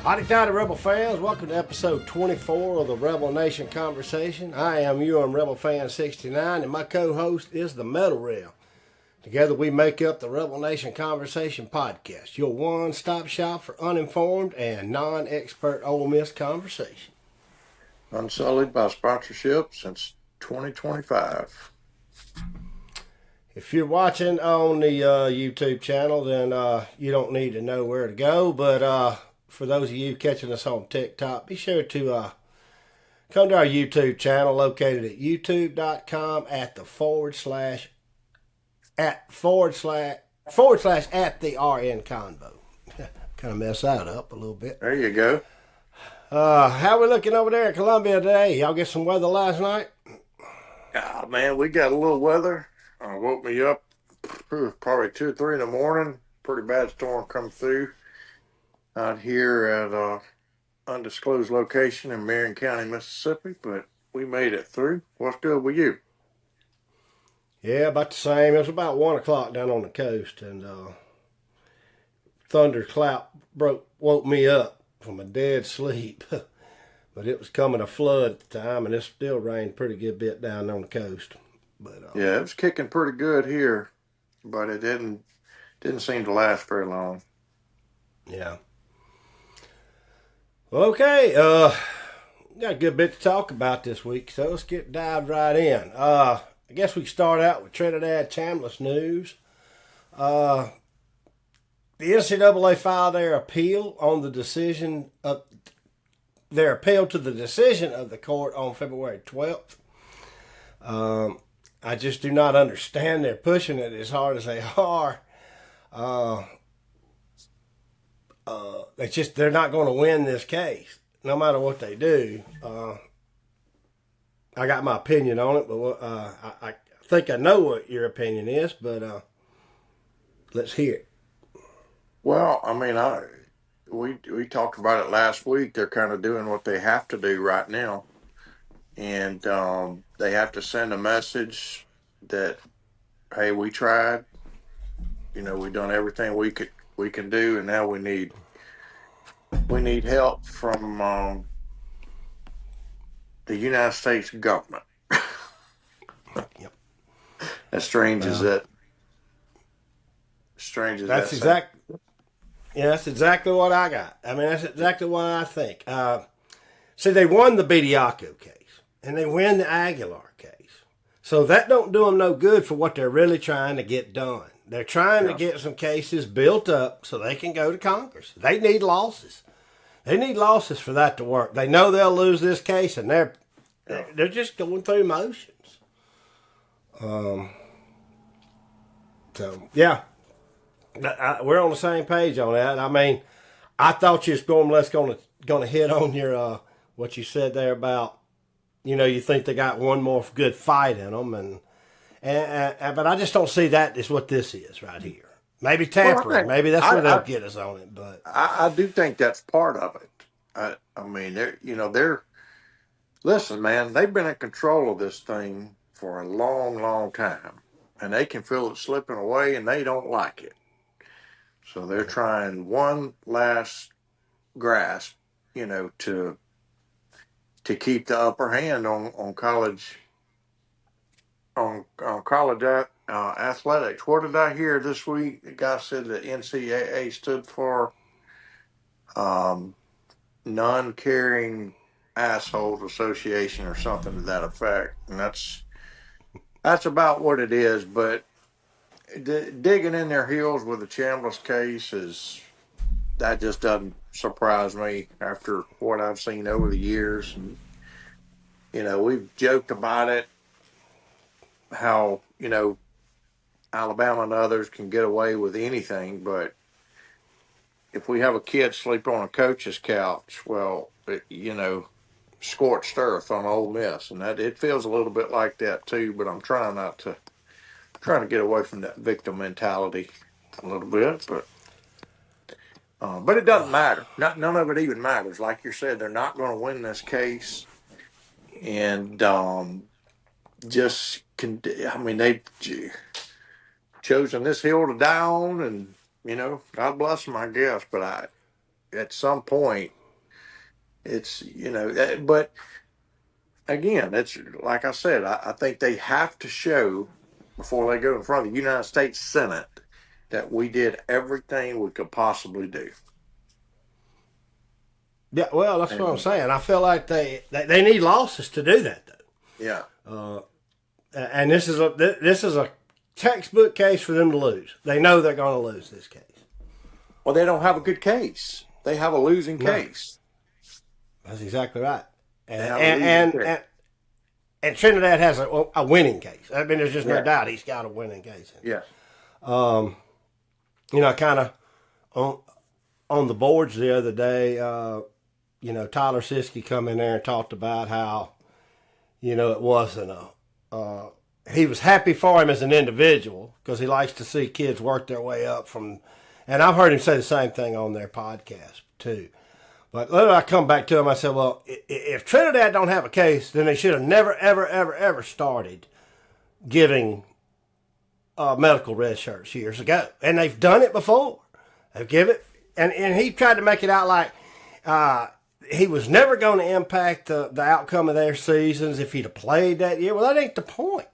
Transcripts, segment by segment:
Howdy tidy Rebel fans, welcome to episode 24 of the Rebel Nation Conversation. I am Umrebelfan69 and my co-host is the Themetalreb. Together we make up the Rebel Nation Conversation podcast, your one-stop shop for uninformed and non-expert Ole Miss conversation. Unsullied by sponsorship since 2025. If you're watching on the YouTube channel, then you don't need to know where to go, but for those of you catching us on TikTok, be sure to come to our YouTube channel located at youtube.com at the forward slash at the RN Convo. Kind of mess that up a little bit. There you go. How we looking over there in Columbia today? Y'all get some weather last night? Oh, man, we got a little weather. Woke me up probably 2 or 3 in the morning. Pretty bad storm come through out here at an undisclosed location in Marion County, Mississippi, but we made it through. What's good with you? Yeah, about the same. It was about 1 o'clock down on the coast, and thunderclap woke me up from a dead sleep. But it was coming a flood at the time, and it still rained pretty good bit down on the coast. But yeah, it was kicking pretty good here, but it didn't seem to last very long. Yeah. Okay, got a good bit to talk about this week, so let's dive right in. I guess we can start out with Trinidad Chambliss news. The NCAA filed their appeal on the decision of their appeal to the decision of the court on February 12th. I just do not understand they're pushing it as hard as they are. They're not going to win this case, no matter what they do. I got my opinion on it, but I think I know what your opinion is, but let's hear it. Well, I mean, we talked about it last week. They're kind of doing what they have to do right now, and they have to send a message that, hey, we tried. You know, we done everything we can do, and now we need help from the United States government. Yep. As strange as that. That's exactly what I got. I mean, that's exactly what I think. See, they won the Bediaco case, and they win the Aguilar case. So that don't do them no good for what they're really trying to get done. They're trying to get some cases built up so they can go to Congress. They need losses. They need losses for that to work. They know they'll lose this case, and they're just going through motions. So yeah, we're on the same page on that. I mean, I thought you was going to hit on your what you said there about, you think they got one more good fight in them, but I just don't see that as what this is right here. Maybe tampering. Maybe that's where they'll get us on it. But I do think that's part of it. I mean, listen, man, they've been in control of this thing for a long, long time, and they can feel it slipping away, and they don't like it. So they're trying one last grasp, to keep the upper hand on college athletics. What did I hear this week? The guy said that NCAA stood for Non-Caring Assholes Association or something to that effect, and that's about what it is. But digging in their heels with the Chambliss case that just doesn't surprise me after what I've seen over the years. And we've joked about it, how Alabama and others can get away with anything, but if we have a kid sleep on a coach's couch, well, scorched earth on Ole Miss, and that it feels a little bit like that too. But I'm trying to get away from that victim mentality a little bit, but it doesn't matter. None of it even matters. Like you said, they're not going to win this case, and they've chosen this hill to die on, and God bless them, I guess. But at some point, it's, but again, it's like I said, I think they have to show before they go in front of the United States Senate that we did everything we could possibly do. Yeah, well, that's what I'm And saying. I feel like they need losses to do that, though. yeah, And this is a textbook case for them to lose. They know they're going to lose this case. well, they don't have a good case. They have a losing No. case. That's exactly right. They have a losing case. And Trinidad has a winning case. I mean, there's just no Yeah. doubt he's got a winning case. Yeah. Kind of on the boards the other day, Tyler Siskey come in there and talked about how, it wasn't he was happy for him as an individual because he likes to see kids work their way up from, and I've heard him say the same thing on their podcast too. But then I come back to him, I said, well, if Trinidad don't have a case, then they should have never, ever, ever, ever started giving medical red shirts years ago. And they've done it before. They've given it, and he tried to make it out like he was never going to impact the outcome of their seasons if he'd have played that year. Well, that ain't the point.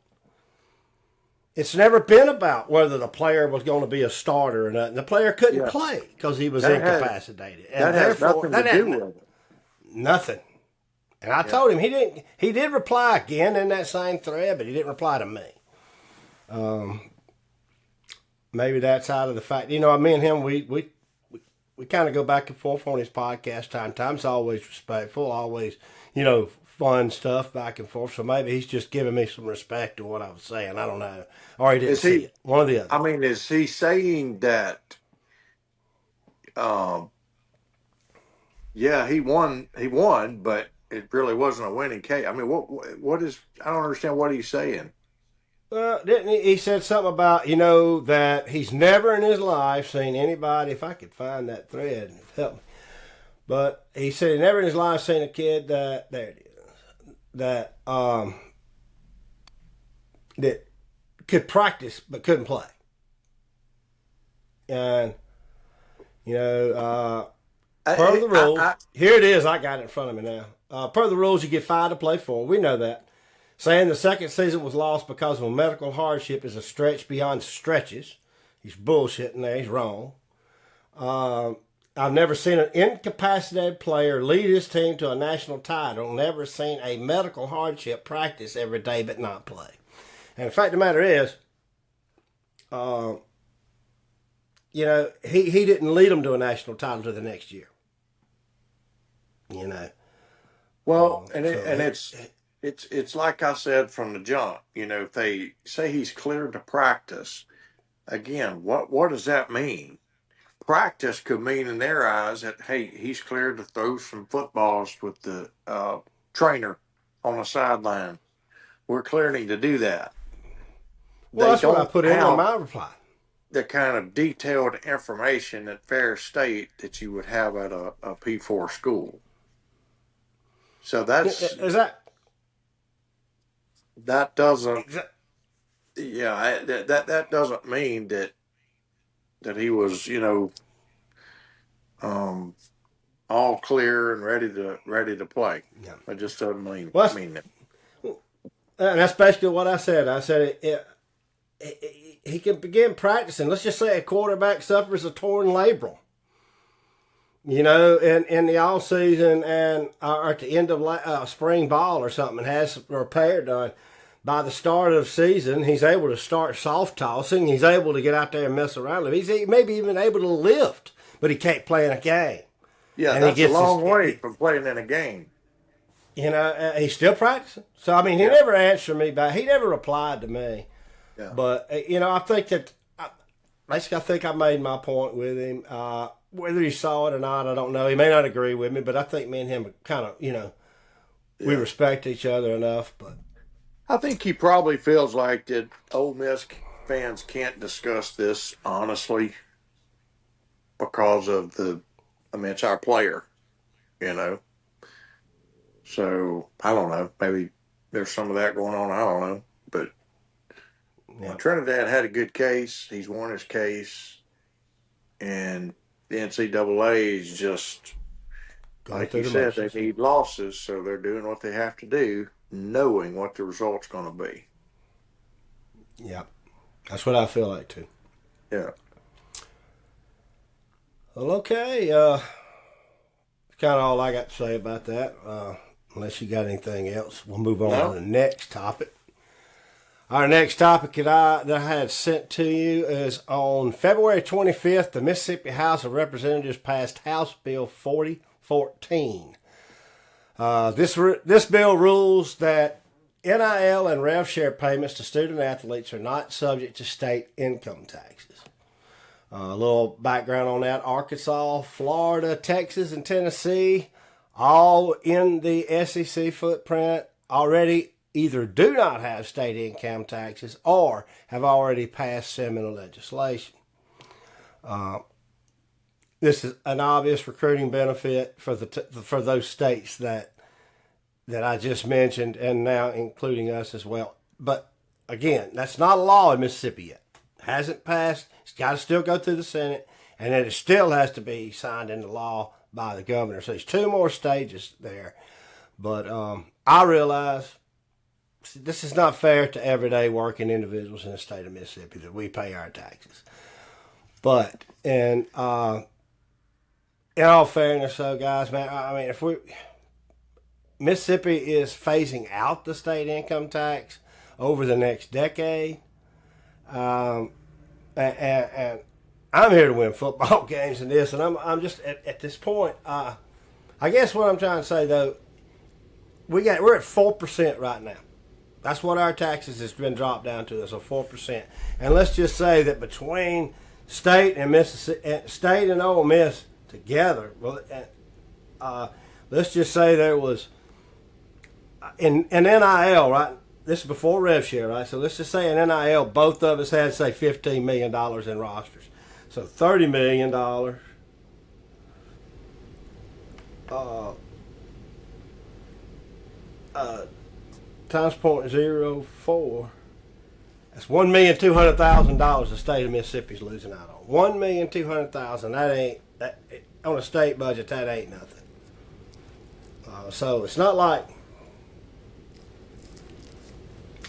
It's never been about whether the player was going to be a starter or not. The player couldn't play because he was incapacitated. That has nothing to do with it. Nothing. And I told him he did reply again in that same thread, but he didn't reply to me. Maybe that's out of the fact. Me and him, we kind of go back and forth on his podcast time. Time's always respectful, always, fun stuff back and forth. So maybe he's just giving me some respect to what I was saying. I don't know. Or he didn't see it. One or the other. I mean, is he saying that, he won, but it really wasn't a winning case? I mean, what is, I don't understand what he's saying. Didn't he said something about, that he's never in his life seen anybody, if I could find that thread, help me. But he said he never in his life seen a kid that, there it is, that could practice but couldn't play. And, per the rules, here it is, I got it in front of me now. Per the rules, you get 5 to play 4. We know that. Saying the second season was lost because of a medical hardship is a stretch beyond stretches. He's bullshitting there. He's wrong. I've never seen an incapacitated player lead his team to a national title. Never seen a medical hardship practice every day but not play. And the fact of the matter is, he didn't lead them to a national title to the next year. Well, it's like I said from the jump. If they say he's cleared to practice, again, what does that mean? Practice could mean in their eyes that, hey, he's cleared to throw some footballs with the trainer on the sideline. We're clearing to do that. Well, that's what I put in on my reply. The kind of detailed information at Fair State that you would have at a P4 school. So that's... Is that... That doesn't... that doesn't mean that he was, all clear and ready to play. Yeah. It just doesn't mean that. And that's basically what I said. I said he can begin practicing. Let's just say a quarterback suffers a torn labrum, in the off season and or at the end of spring ball or something, and has a repair done. By the start of the season, he's able to start soft tossing. He's able to get out there and mess around. He's maybe even able to lift, but he can't play in a game. Yeah, and that's a long way from playing in a game. He's still practicing. So, I mean, he never answered me back. He never replied to me. Yeah. But, I think that, basically, I think I made my point with him. Whether he saw it or not, I don't know. He may not agree with me, but I think me and him kind of, we respect each other enough, but. I think he probably feels like that Ole Miss fans can't discuss this honestly because of it's our player, So, I don't know. Maybe there's some of that going on. I don't know. But Trinidad had a good case. He's won his case. And, the NCAA is just, Going like through you the said, they motions. need losses, so they're doing what they have to do, knowing what the result's going to be. Yeah, that's what I feel like too. Yeah. Well, okay. That's kind of all I got to say about that. Unless you got anything else, we'll move on No. to the next topic. Our next topic that I had sent to you is on February 25th, the Mississippi House of Representatives passed House Bill 4014. This bill rules that NIL and rev share payments to student athletes are not subject to state income taxes. A little background on that: Arkansas, Florida, Texas, and Tennessee, all in the SEC footprint, already either do not have state income taxes or have already passed similar legislation. This is an obvious recruiting benefit for for those states that I just mentioned, and now including us as well. But again, that's not a law in Mississippi yet. It hasn't passed. It's got to still go through the Senate, and then it still has to be signed into law by the governor. So there's 2 more stages there. But I realize this is not fair to everyday working individuals in the state of Mississippi that we pay our taxes. But in all fairness, though, guys, man, I mean, if Mississippi is phasing out the state income tax over the next decade, and I'm here to win football games in this, and I'm just at this point. I guess what I'm trying to say though, we're at 4% right now. That's what our taxes has been dropped down to, is a 4%. And let's just say that between state and Mississippi, state and Ole Miss together, well, let's just say there was in NIL, right? This is before rev share, right? So let's just say in NIL, both of us had, say, $15 million in rosters. So $30 million times 0.04. That's $1,200,000 the state of Mississippi's losing out on. $1,200,000. That ain't that on a state budget. That ain't nothing. So it's not like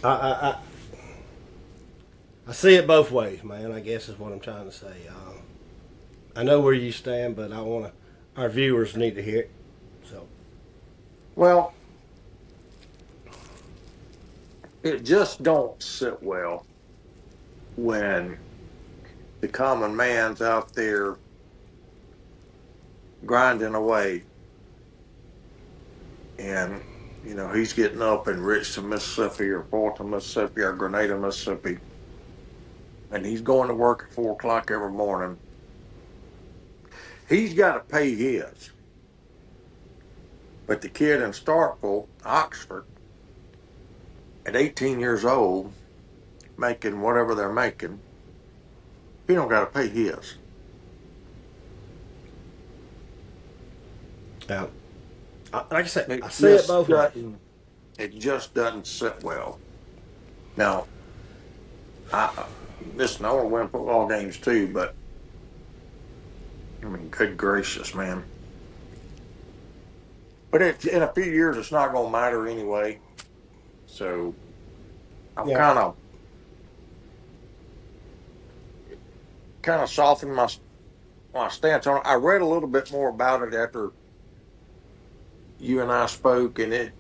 I see it both ways, man. I guess is what I'm trying to say. I know where you stand, but our viewers need to hear it. So, Well, it just don't sit well when the common man's out there grinding away, and he's getting up in Richmond, Mississippi, or Fulton, Mississippi, or Grenada, Mississippi, and he's going to work at 4 o'clock every morning. He's got to pay his, but the kid in Starkville, Oxford, at 18 years old, making whatever they're making, he don't got to pay his. yeah. Like I said, It I see it just both ways. It just doesn't sit well. Now, listen, I want to win football games too, but I mean, good gracious, man. But in a few years, it's not going to matter anyway. So I've Yeah. kind of softened my stance on it. I read a little bit more about it after you and I spoke, and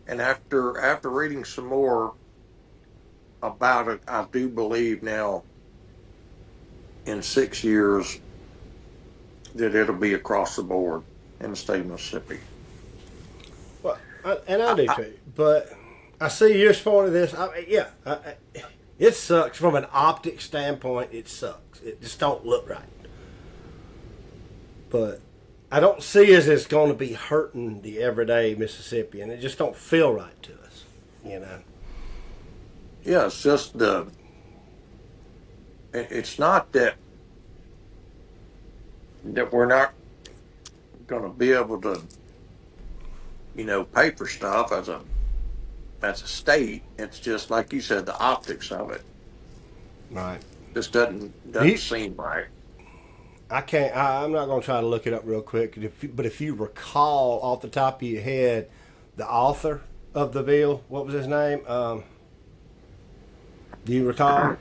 after reading some more about it, I do believe now in 6 years that it'll be across the board in the state of Mississippi. Well, I do too. But I see your point of this. It sucks from an optic standpoint. It sucks. It just don't look right. But I don't see as it's going to be hurting the everyday Mississippian. It just don't feel right to us, Yeah, it's just it's not that we're not going to be able to, pay for stuff as a state. It's just like you said, the optics of it Right. just doesn't seem right. I can't. I'm not going to try to look it up real quick. But if you recall off the top of your head, the author of the bill, what was his name? Do you recall?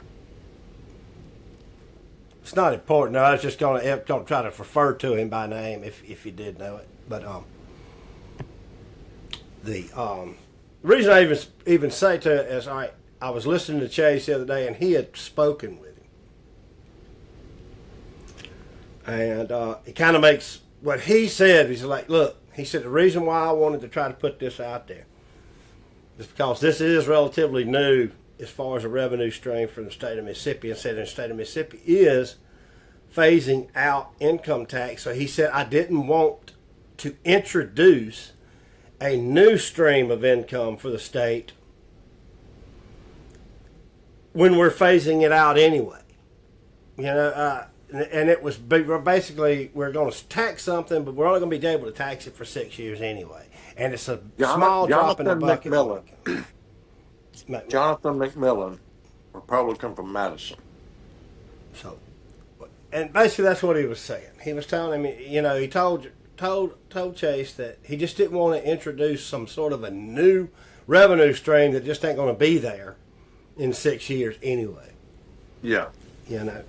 It's not important. No, I was just going to try to refer to him by name if you did know it. But the reason I even say to it is I was listening to Chase the other day, and he had spoken with him. And it kind of makes what he said. He's like, look, he said, the reason why I wanted to try to put this out there is because this is relatively new as far as a revenue stream for the state of Mississippi. And said the state of Mississippi is phasing out income tax. So he said, I didn't want to introduce a new stream of income for the state when we're phasing it out anyway. You know, and it was basically, we're going to tax something, but we're only going to be able to tax it for 6 years anyway. And it's a small drop in the bucket. Jonathan McMillan, Republican from Madison. So, and basically that's what he was saying. He was telling him, you know, he told Chase that he just didn't want to introduce some sort of a new revenue stream that just ain't going to be there in 6 years anyway. Yeah. You know.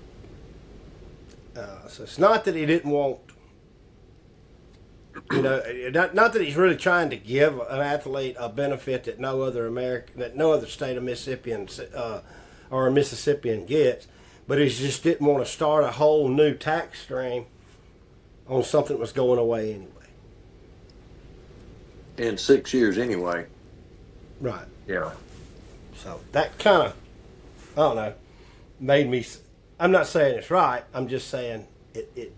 So it's not that he didn't want, you know, not that he's really trying to give an athlete a benefit that no other state of Mississippian or a Mississippian gets, but he just didn't want to start a whole new tax stream on something that was going away anyway. In 6 years anyway. Right. Yeah. So that kind of, I don't know, made me. I'm not saying it's right. I'm just saying it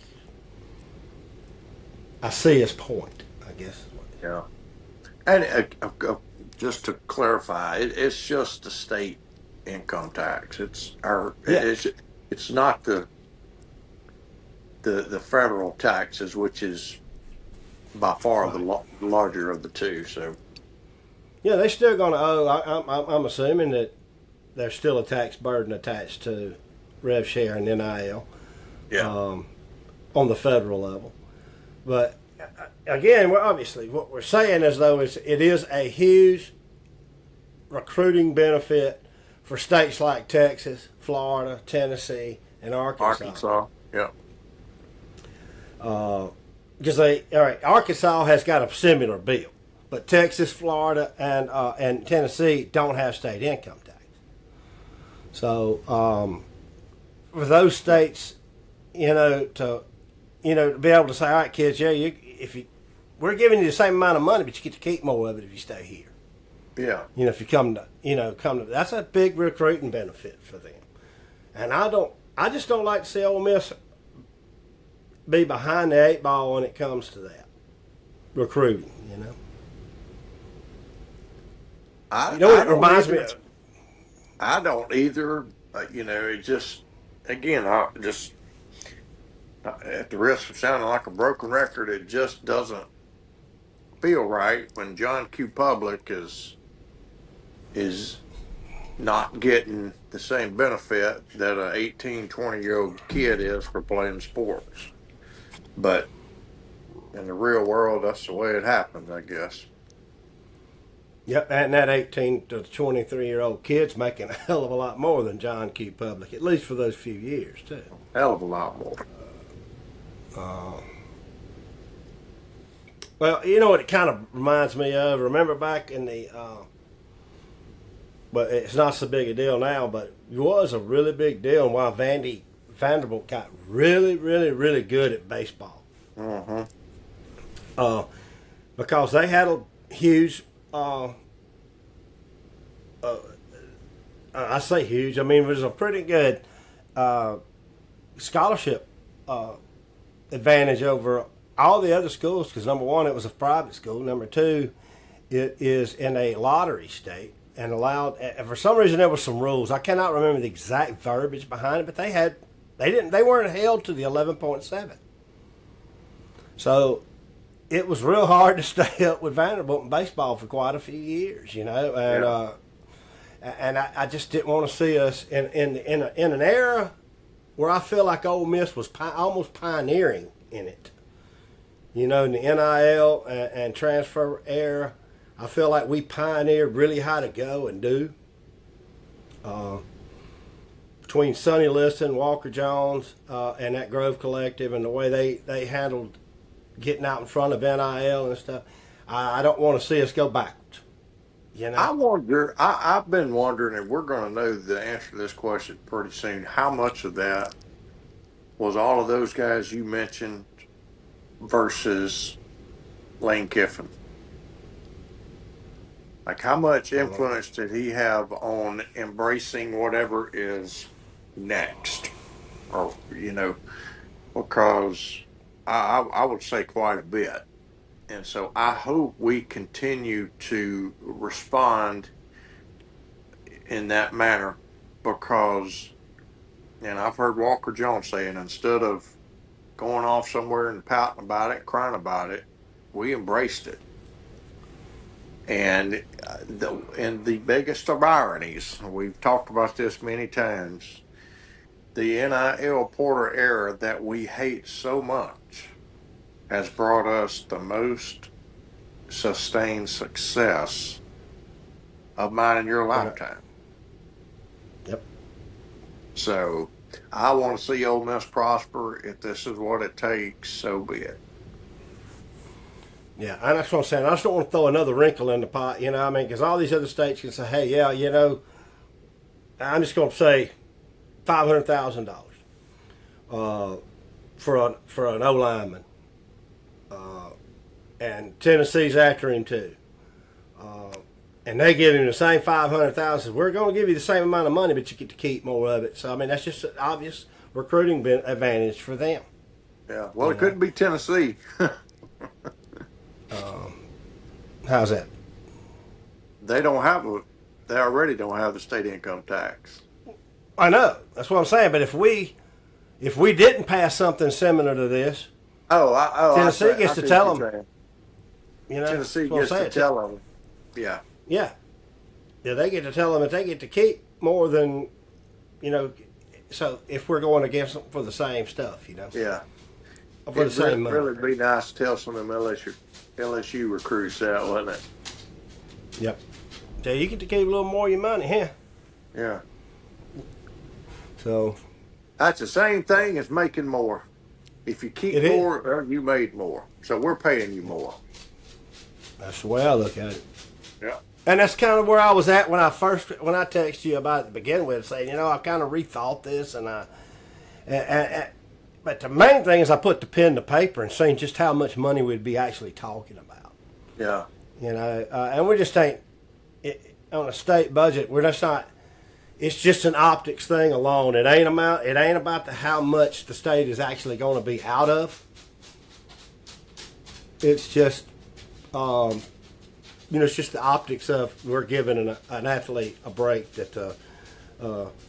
I see his point, I guess. Yeah. And just to clarify, it's just the state income tax. It's not the federal taxes, which is by far right. the larger of the two. So yeah, they're still going to owe. I'm assuming that there's still a tax burden attached to rev share and NIL. Yeah. On the federal level, but again, obviously what we're saying is though it is a huge recruiting benefit for states like Texas, Florida, Tennessee, and Arkansas. Yeah. Because Arkansas has got a similar bill, but Texas, Florida, and Tennessee don't have state income tax. So for those states, to be able to say, all right, kids, yeah, we're giving you the same amount of money, but you get to keep more of it if you stay here. Yeah. If you come to, that's a big recruiting benefit for them. And I just don't like to see Ole Miss be behind the 8 ball when it comes to that recruiting. It reminds me of. I don't either. It just, again, at the risk of sounding like a broken record, it just doesn't feel right when John Q. Public is not getting the same benefit that an 18, 20-year-old kid is for playing sports. But in the real world, that's the way it happens, I guess. Yep, and that 18 to 23-year-old kid's making a hell of a lot more than John Q. Public, at least for those few years, too. Hell of a lot more. Well, you know what it kind of reminds me of? Remember back in the, but it's not so big a deal now, but it was a really big deal and why Vanderbilt got really, really, really good at baseball. Mm-hmm. Because they had a huge, I say huge, I mean, it was a pretty good scholarship advantage over all the other schools because, number one, it was a private school. Number two, it is in a lottery state and allowed, for some reason there were some rules. I cannot remember the exact verbiage behind it, but they weren't held to the 11.7. So it was real hard to stay up with Vanderbilt in baseball for quite a few years, and I just didn't want to see us in an era where I feel like Ole Miss was almost pioneering in it. You know, in the NIL and transfer era, I feel like we pioneered really how to go and do. Between Sonny Liston, Walker Jones, and that Grove Collective, and the way they handled getting out in front of NIL and stuff, I don't want to see us go backwards. You know? I wonder, I've been wondering, and we're going to know the answer to this question pretty soon, how much of that was all of those guys you mentioned versus Lane Kiffin? Like, how much influence did he have on embracing whatever is next? Or, you know, because I would say quite a bit. And so I hope we continue to respond in that manner because, and I've heard Walker Jones saying, instead of going off somewhere and pouting about it, crying about it, we embraced it. And the biggest of ironies, we've talked about this many times, the NIL Porter era that we hate so much has brought us the most sustained success of mine in your lifetime. Yep. So I want to see Ole Miss prosper. If this is what it takes, so be it. Yeah, and that's what I'm saying. I just don't want to throw another wrinkle in the pot, you know what I mean? Because all these other states can say, hey, yeah, you know, I'm just going to say $500,000 for an O lineman. And Tennessee's after him too. And they give him the same $500,000. We're going to give you the same amount of money, but you get to keep more of it. So, I mean, that's just an obvious recruiting advantage for them. Yeah, well, it couldn't be Tennessee. How's that? They already don't have the state income tax. I know. That's what I'm saying. But if we didn't pass something similar to this, Tennessee gets to tell them. You know, Tennessee gets to tell them. Yeah. Yeah. Yeah, they get to tell them that they get to keep more than, you know. So if we're going against them for the same stuff, you know. Yeah. For the same money. It'd really be nice to tell some of them LSU recruits that, wouldn't it? Yep. So you get to keep a little more of your money, huh? Yeah. So. That's the same thing as making more. If you keep more, you made more. So we're paying you more. That's the way I look at it. Yeah. And that's kind of where I was at when I texted you about it to begin with, saying, you know, I kind of rethought this, but the main thing is I put the pen to paper and seen just how much money we'd be actually talking about. Yeah. You know, and we just ain't on a state budget. We're just not. It's just an optics thing alone. It ain't about how much the state is actually going to be out of. It's just, it's just the optics of we're giving an athlete a break that the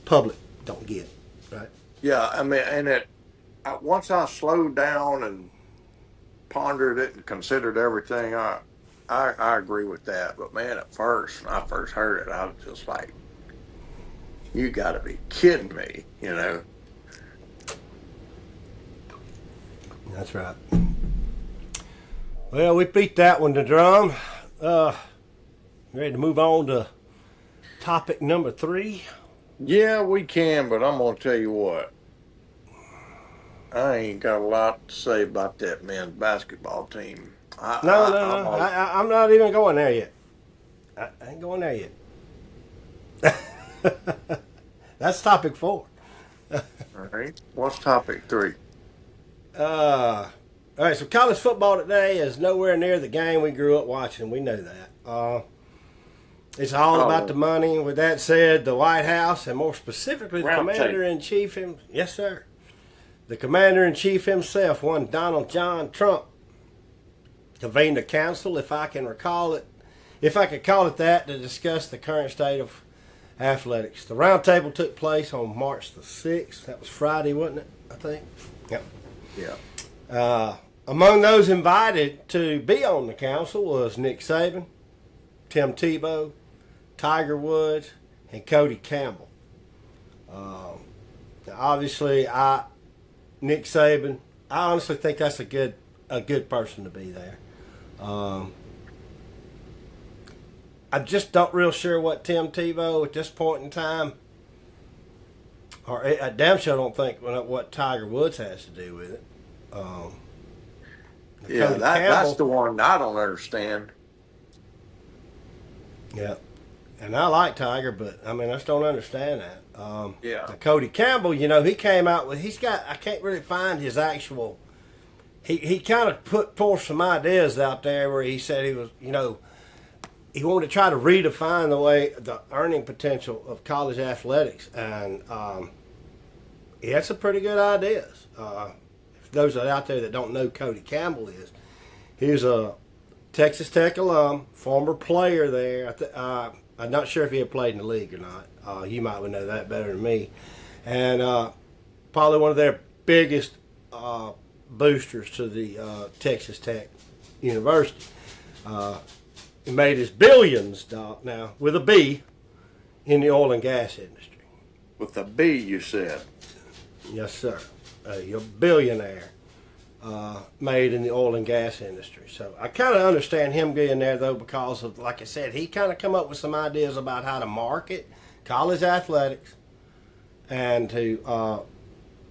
public don't get, right? Yeah, I mean, and once I slowed down and pondered it and considered everything, I agree with that. But man, at first, when I first heard it, I was just like, you got to be kidding me, you know? That's right. Well, we beat that one to drum. Ready to move on to topic number 3? Yeah, we can, but I'm going to tell you what. I ain't got a lot to say about that men's basketball team. No. I'm not even going there yet. I ain't going there yet. That's topic 4. All right. What's topic 3? All right, so college football today is nowhere near the game we grew up watching. We know that. It's all about the money. With that said, the Whitehouse, and more specifically the Commander-in-Chief, yes, sir. The Commander-in-Chief himself, one Donald John Trump, convened a council, if I could call it that, to discuss the current state of athletics. The roundtable took place on March the 6th. That was Friday, wasn't it? I think. Yep. Yeah. Among those invited to be on the council was Nick Saban, Tim Tebow, Tiger Woods, and Cody Campbell. Obviously, Nick Saban. I honestly think that's a good person to be there. I just don't real sure what Tim Tebow at this point in time, or I damn sure don't think what Tiger Woods has to do with it. Yeah, that's the one I don't understand. Yeah, and I like Tiger, but I mean I just don't understand that. Yeah. Cody Campbell, he came out with I can't really find his actual. He kind of put forth some ideas out there where he said he was he wanted to try to redefine the earning potential of college athletics, and he had some pretty good ideas. For those out there that don't know Cody Campbell he's a Texas Tech alum, former player there. I'm not sure if he had played in the league or not. You might know that better than me. And probably one of their biggest boosters to the Texas Tech University. He made his billions now with a B in the oil and gas industry. With a B, you said? Yes, sir. You're a billionaire made in the oil and gas industry. So I kind of understand him being there, though, because of, like I said, he kind of come up with some ideas about how to market college athletics and to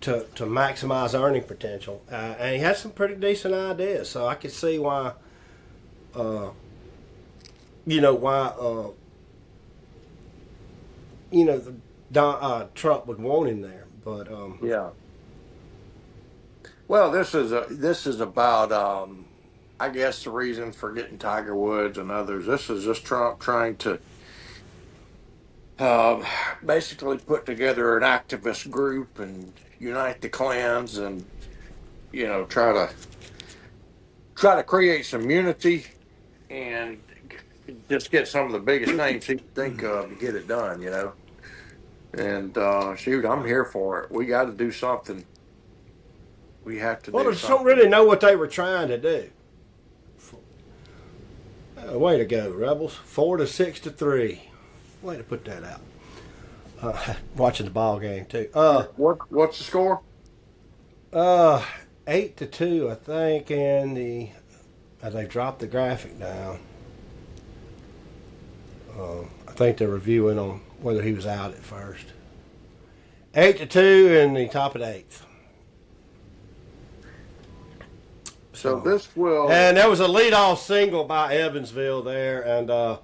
maximize earning potential. And he had some pretty decent ideas. So I could see why, Trump would want him there. But yeah. Well, this is about I guess the reason for getting Tiger Woods and others. This is just Trump trying to basically put together an activist group and unite the clans and try to create some unity and just get some of the biggest names he can think of to get it done. And shoot, I'm here for it. We got to do something. We have to do I something. don't really know what they were trying to do. Way to go, Rebels. 4-6-3. Way to put that out. Watching the ball game too. What's the score? 8-2, I think, and they dropped the graphic down. I think they're reviewing on whether he was out at first. 8-2 in the top of the eighth. So this will, and there was a leadoff single by Evansville there, and a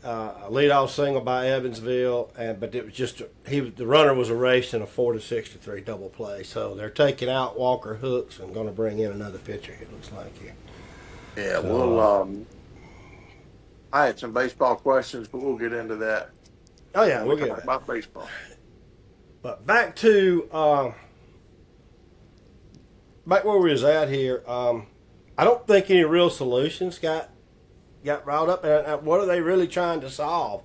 leadoff single by Evansville, but it was just the runner was erased in a 4-6-3 double play. So they're taking out Walker Hooks and going to bring in another pitcher. It looks like here. Yeah, so, I had some baseball questions, but we'll get into that. Oh yeah, we'll get about baseball. But back where we was at here. I don't think any real solutions got brought up. And what are they really trying to solve?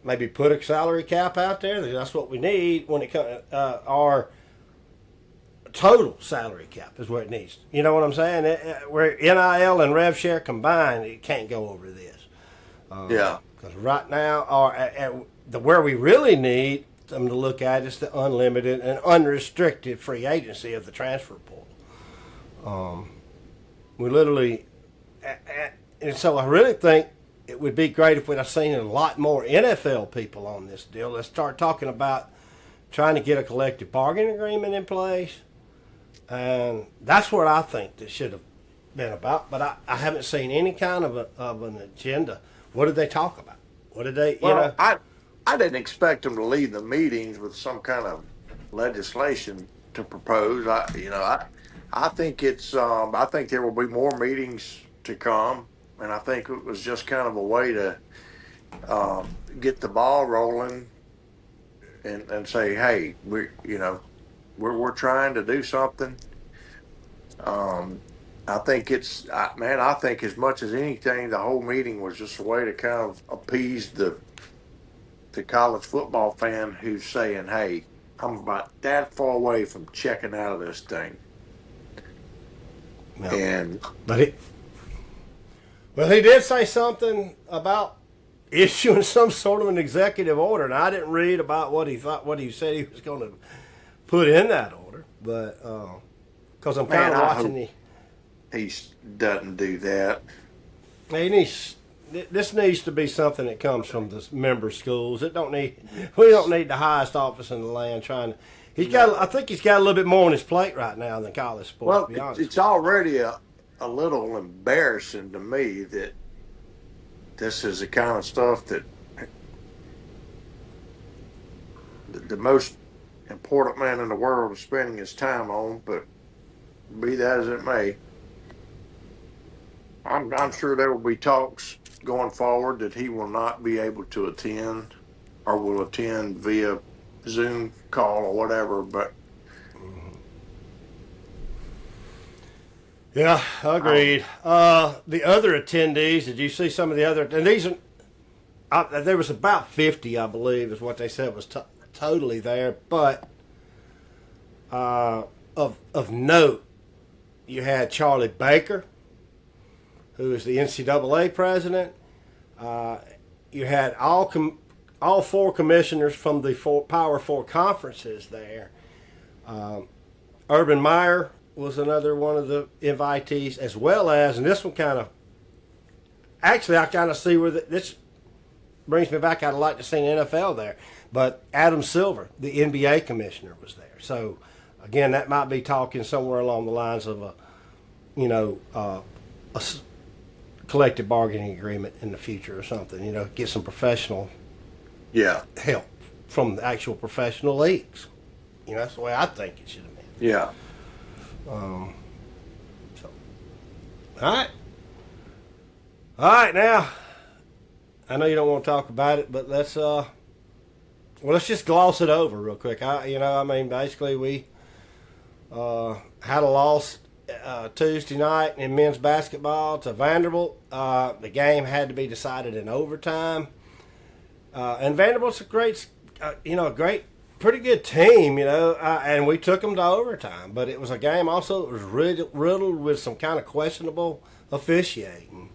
Maybe put a salary cap out there. That's what we need when it comes. Our total salary cap is where it needs. You know what I'm saying? Where NIL and rev share combined, it can't go over this. Yeah. Because right now, where we really need them to look at is the unlimited and unrestricted free agency of the transfer portal. We literally, and so I really think it would be great if we'd have seen a lot more NFL people on this deal. Let's start talking about trying to get a collective bargaining agreement in place. And that's what I think this should have been about. But I haven't seen any kind of an agenda. What did they talk about? What did they, I didn't expect them to lead the meetings with some kind of legislation to propose. I think I think there will be more meetings to come, and I think it was just kind of a way to get the ball rolling and say, hey, we're trying to do something. I think I think as much as anything, the whole meeting was just a way to kind of appease the college football fan who's saying, hey, I'm about that far away from checking out of this thing. No. But he did say something about issuing some sort of an executive order, and I didn't read about what he said he was going to put in that order, but because I'm kind of watching he doesn't do that. This needs to be something that comes from the member schools. We don't need the highest office in the land trying to. I think he's got a little bit more on his plate right now than college sports. Well, to be honest, it's already a little embarrassing to me that this is the kind of stuff that the most important man in the world is spending his time on. But be that as it may, I'm sure there will be talks going forward that he will not be able to attend, or will attend via Zoom call or whatever. But yeah, agreed. The other attendees, did you see some of the other? And there was about 50, I believe, is what they said was totally there. But of note, you had Charlie Baker, who is the NCAA president. You had all four commissioners from the Power Four conferences there. Urban Meyer was another one of the invitees, as well as, and this one I kind of see where this brings me back. I'd like to see an NFL there, but Adam Silver, the NBA commissioner, was there. So again, that might be talking somewhere along the lines of a collective bargaining agreement in the future or something. Get some professional help from the actual professional leagues. That's the way I think it should have been. Yeah. All right. Now, I know you don't want to talk about it, but let's just gloss it over real quick. Basically we had a loss Tuesday night in men's basketball to Vanderbilt. The game had to be decided in overtime, and Vanderbilt's a great, pretty good team, and we took them to overtime. But it was a game also that was riddled with some kind of questionable officiating.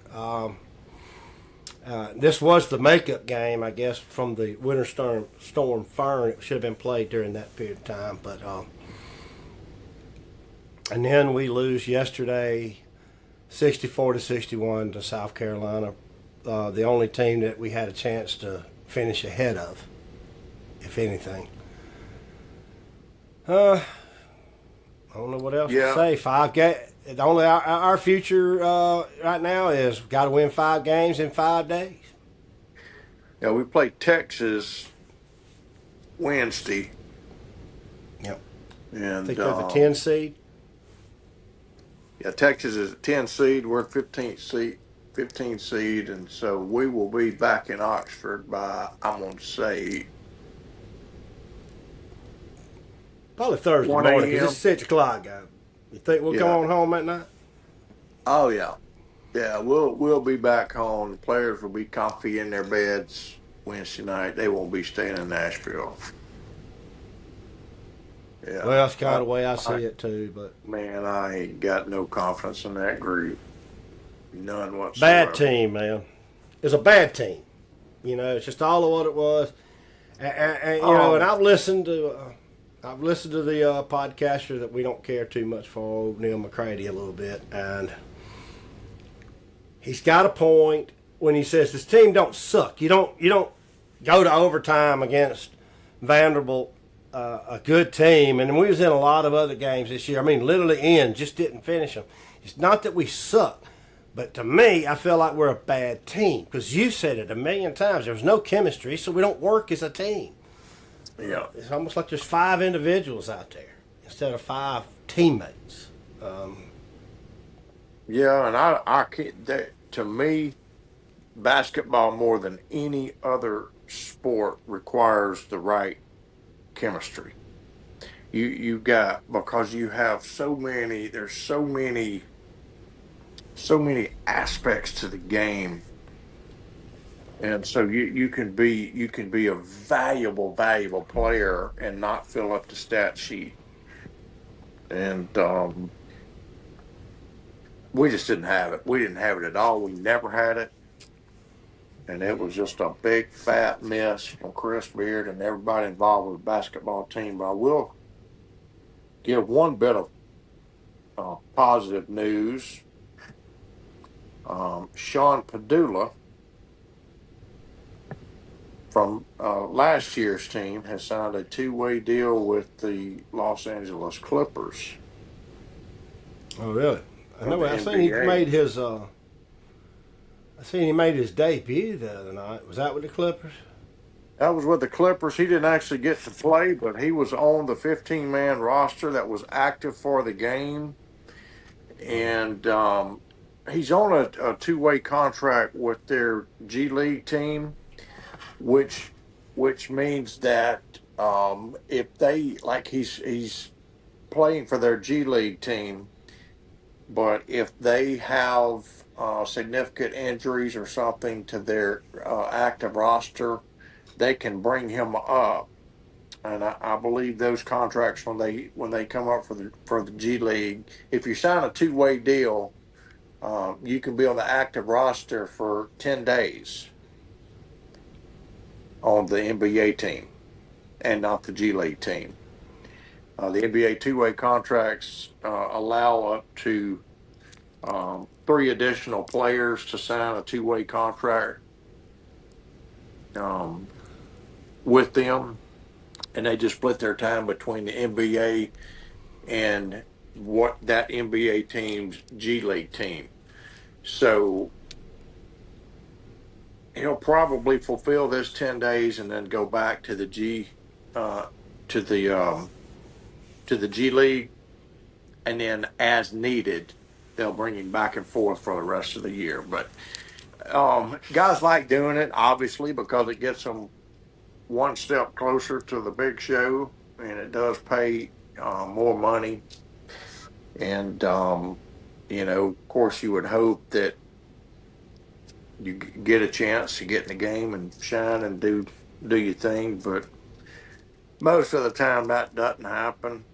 This was the makeup game, I guess, from the Winter Storm Fern. It should have been played during that period of time, but and then we lose yesterday, 64-61 to South Carolina, the only team that we had a chance to finish ahead of, if anything. I don't know what else to say. 5 games. Only our future right now is got to win 5 games in 5 days. Yeah, we play Texas Wednesday. Yep. And I think they're the 10 seed. Yeah, Texas is a 10 seed. We're 15 seed, and so we will be back in Oxford by, I'm going to say, probably Thursday morning, because it's 6 o'clock, guys. You think we'll come on home that night? Oh, yeah. Yeah, we'll be back home. The players will be comfy in their beds Wednesday night. They won't be staying in Nashville. Yeah. Well, that's kind of the way I see it, too. But man, I ain't got no confidence in that group. None whatsoever. Bad team, man. It's a bad team. It's just all of what it was. And I've listened to the podcaster that we don't care too much for, Neil McCready, a little bit, and he's got a point when he says this team don't suck. You don't go to overtime against Vanderbilt, a good team, and we was in a lot of other games this year. Literally just didn't finish them. It's not that we suck, but to me, I feel like we're a bad team because you said it a million times. There's no chemistry, so we don't work as a team. Yeah, it's almost like there's 5 individuals out there instead of 5 teammates. Yeah, and I can't. To me, basketball more than any other sport requires the right chemistry. You got, because you have so many. There's so many aspects to the game. And so you can be a valuable player and not fill up the stat sheet. And we just didn't have it. We didn't have it at all. We never had it. and it was just a big fat mess from Chris Beard and everybody involved with the basketball team. But I will give one bit of positive news. Sean Padula from last year's team has signed a 2-way deal with the Los Angeles Clippers. Oh, really? I know. I seen he NBA. made his. I seen he made his debut the other night. Was that with the Clippers? That was with the Clippers. He didn't actually get to play, but he was on the 15-man roster that was active for the game. And he's on a 2-way contract with their G League team, which means that if they like he's playing for their G League team, but if they have significant injuries or something to their active roster, they can bring him up. And I believe those contracts when they come up for the G League, if you sign a 2-way deal, you can be on the active roster for 10 days on the NBA team and not the G League team. The NBA 2-way contracts allow up to 3 additional players to sign a 2-way contract with them, and they just split their time between the NBA and what that NBA team's G League team. So he'll probably fulfill this 10 days and then go back to the to the G League, and then as needed they'll bring him back and forth for the rest of the year. But guys like doing it, obviously, because it gets them one step closer to the big show, and it does pay more money. And of course, you would hope that you get a chance to get in the game and shine and do your thing, but most of the time that doesn't happen.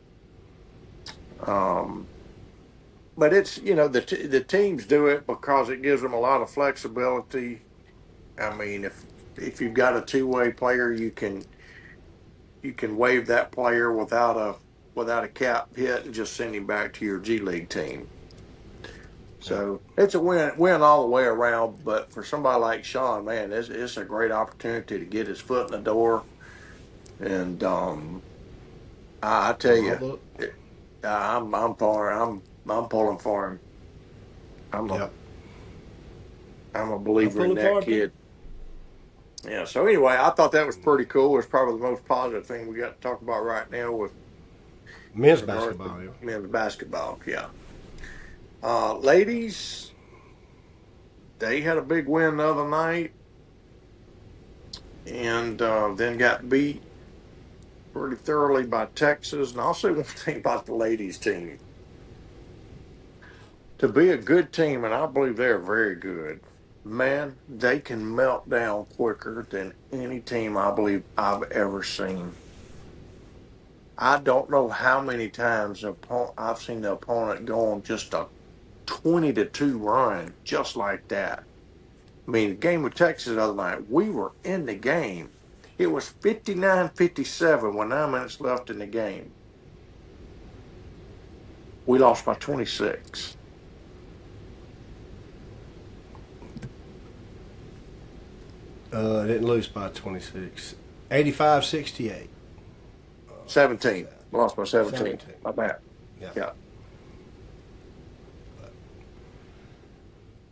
But it's the teams do it because it gives them a lot of flexibility. I mean, if you've got a 2-way player, you can waive that player without a cap hit and just send him back to your G League team. So it's a win all the way around. But for somebody like Sean, man, it's a great opportunity to get his foot in the door. And I tell you, I'm pulling for him. I'm a believer in that kid. Yeah. So anyway, I thought that was pretty cool. It's probably the most positive thing we got to talk about right now with men's basketball. Men's basketball. Yeah. Ladies, they had a big win the other night, and then got beat pretty thoroughly by Texas. And I'll say one thing about the ladies team. To be a good team, and I believe they're very good, man, they can melt down quicker than any team I believe I've ever seen. I don't know how many times I've seen the opponent go on just a 20-2 run, just like that. I mean, the game with Texas the other night, we were in the game. It was 59-57 with 9 minutes left in the game. We lost by 26. Didn't lose by 26. 85-68. 17. We lost by 17. My bad. Yeah.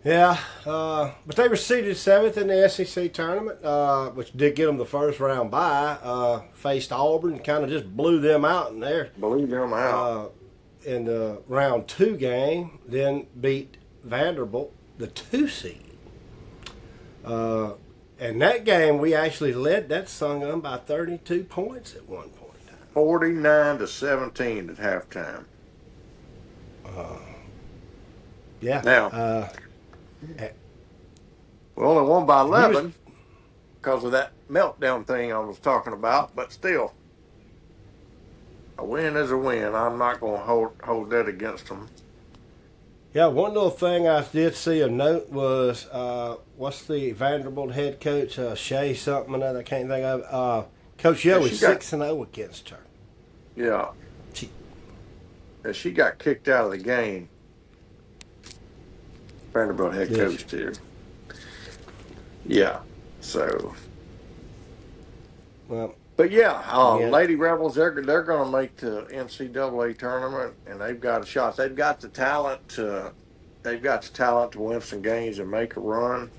Yeah, but they were seeded 7th in the SEC tournament, which did get them the first round bye. Faced Auburn, kind of just blew them out in there. Blew them out. In the round 2 game, then beat Vanderbilt, the 2 seed. And that game, we actually led that Sungum by 32 points at one point in time. 49-17 at halftime. Yeah. Now, we only won by 11 because of that meltdown thing I was talking about, but still, a win is a win. I'm not going to hold that against them. Yeah, one little thing I did see a note was, what's the Vanderbilt head coach, Shea something or another, I can't think of. Coach Yo is 6-0 against her. Yeah. She got kicked out of the game. Vanderbilt head coach did. Yeah. So. Well. But yeah, Lady Rebels, they're going to make the NCAA tournament, and they've got a shot. They've got the talent to win some games and make a run,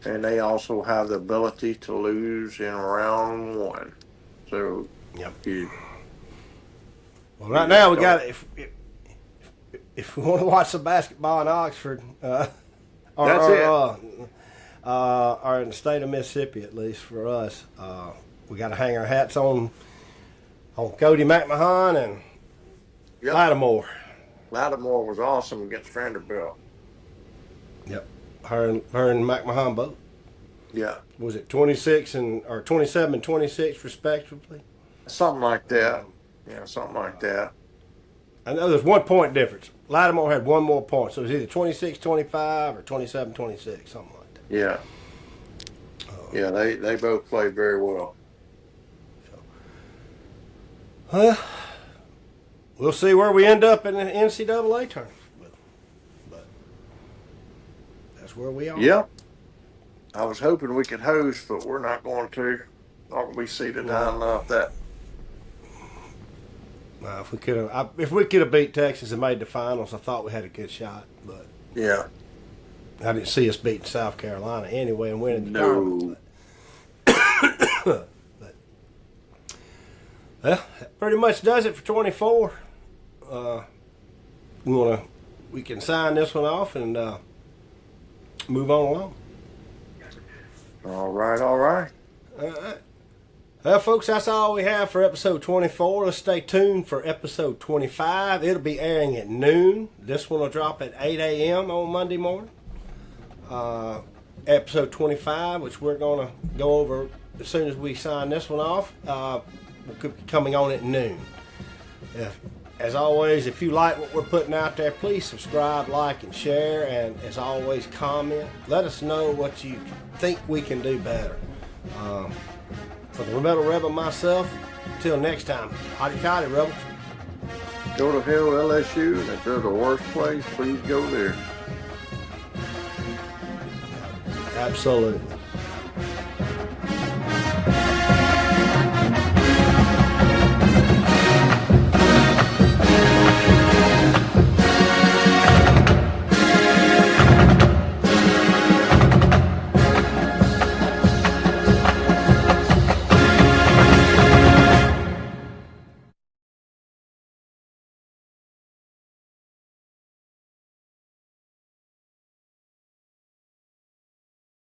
and they also have the ability to lose in round one. So, yep. Well, right now we got if we want to watch some basketball in Oxford, or in the state of Mississippi, at least for us, we got to hang our hats on Cody McMahon and Lattimore. Lattimore was awesome against Vanderbilt. Yep, her and McMahon both. Yeah. Was it 27 and 26 respectively? Something like that. Yeah, something like that. I know there's 1 point difference. Lattimore had one more point, so it was either 26-25 or 27-26, something like that. Yeah. Yeah, they both played very well. We'll see where we end up in the NCAA tournament. But that's where we are. Yep. I was hoping we could host, but we're not going to. Not going to be seated high enough that. If we could have beat Texas and made the finals, I thought we had a good shot. But yeah, I didn't see us beating South Carolina anyway and winning the tournament. But well, that pretty much does it for 24. We can sign this one off and move on along. All right. All right. Well, folks, that's all we have for episode 24. Let's stay tuned for episode 25. It'll be airing at noon. This one will drop at 8 a.m. on Monday morning. Episode 25, which we're going to go over as soon as we sign this one off, will be coming on at noon. As always, if you like what we're putting out there, please subscribe, like, and share. And as always, comment. Let us know what you think we can do better. For the Metal Rebel and myself, until next time, hotty toddy, Rebels. Go to hell, LSU, and if there's a worse place, please go there. Absolutely.